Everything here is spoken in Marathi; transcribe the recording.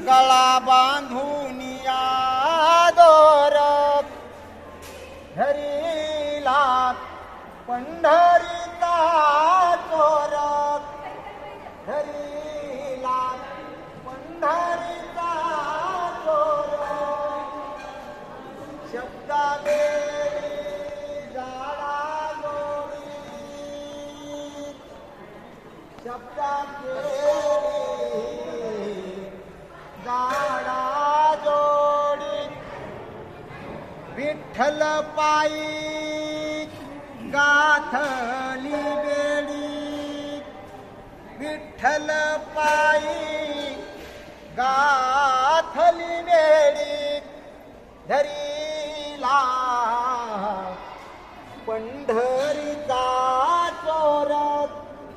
गळा बांधून या दोर धरीला पंढरीचा चोर धरीला पंढरीचा चोर शब्दा झाडा जोडी शब्दा झाडा जोडी विठ्ठल पायी गाथली बेडी विठ्ठल पायी गाथली बेडी धरीला पंढरीचा